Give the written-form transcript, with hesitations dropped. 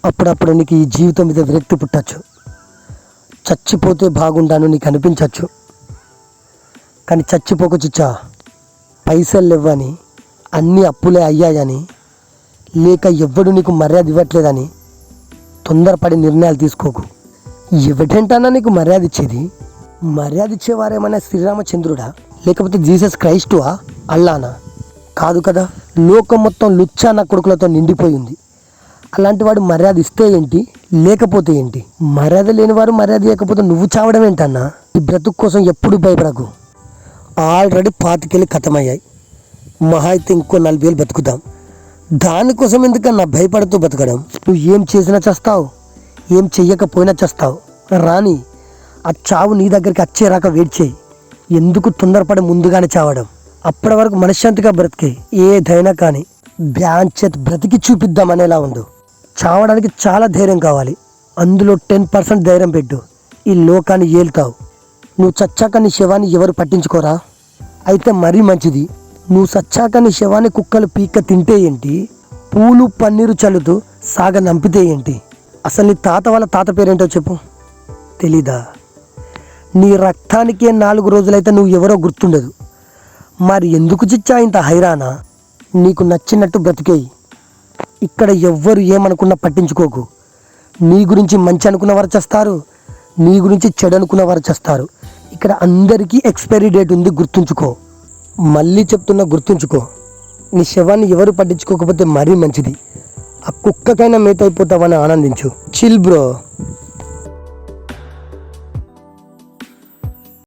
అప్పుడప్పుడు నీకు ఈ జీవితం మీద విరక్తి పుట్టచ్చు, చచ్చిపోతే బాగుండాను నీకు అనిపించవచ్చు. కానీ చచ్చిపోక చిచ్చా, పైసలు లేవని, అన్నీ అప్పులే అయ్యాయని, లేక ఎవ్వడు నీకు మర్యాద ఇవ్వట్లేదని తొందరపడి నిర్ణయాలు తీసుకోకు. ఎవడంటన్నా నీకు మర్యాద ఇచ్చేది? మర్యాద ఇచ్చేవారేమన్నా శ్రీరామచంద్రుడా, లేకపోతే జీసస్ క్రైస్టువా, అల్లానా? కాదు కదా. లోకం మొత్తం లుచ్చా నా కొడుకులతో నిండిపోయింది. అలాంటి వాడు మర్యాద ఇస్తే ఏంటి, లేకపోతే ఏంటి? మర్యాద లేనివారు మర్యాద ఇవ్వకపోతే నువ్వు చావడం ఏంటన్నా? ఈ బ్రతుకు కోసం ఎప్పుడు భయపడకు. ఆల్రెడీ 25 ఖతమయ్యాయి. మహా అయితే ఇంకో 40 బతుకుతాం. దానికోసం ఎందుకన్నా భయపడుతూ బతకడం? నువ్వు ఏం చేసినా చేస్తావు, ఏం చెయ్యకపోయినా చేస్తావు. రాని ఆ చావు నీ దగ్గరికి వచ్చేరాక వెయిట్ చేయి. ఎందుకు తొందరపడి ముందుగానే చావడం? అప్పటి వరకు మనశ్శాంతిగా బ్రతికే. ఏదైనా కానీ బ్యాంచెత్ బ్రతికి చూపిద్దామనేలా ఉండు. చావడానికి చాలా ధైర్యం కావాలి, అందులో 10% ధైర్యం పెట్టు. ఈ లోకాన్ని ఏలుతావు. నువ్వు చచ్చాక నీ శవాన్ని ఎవరు పట్టించుకోరా? అయితే మరీ మంచిది. నువ్వు చచ్చాక నీ శవాన్ని కుక్కలు పీక్క తింటే ఏంటి, పూలు పన్నీరు చల్లుతూ సాగ నంపితే ఏంటి? అసలు నీ తాత వాళ్ళ తాత పేరేంటో చెప్పు. తెలీదా? నీ రక్తానికే 4 రోజులైతే నువ్వు ఎవరో గుర్తుండదు. మరి ఎందుకు చిచ్చా ఇంత హైరానా? నీకు నచ్చినట్టు బ్రతికేయి. ఇక్కడ ఎవ్వరు ఏమనుకున్నా పట్టించుకోకు. నీ గురించి మంచి అనుకున్నవారు చేస్తారు, నీ గురించి చెడు అనుకున్నవారు చేస్తారు. ఇక్కడ అందరికీ ఎక్స్పైరీ డేట్ ఉంది, గుర్తుంచుకో. మళ్ళీ చెప్తున్నా, గుర్తుంచుకో. నీ శవాన్ని ఎవరు పట్టించుకోకపోతే మరీ మంచిది. ఆ కుక్కకైనా మేత అయిపోతావని ఆనందించు. Chill bro.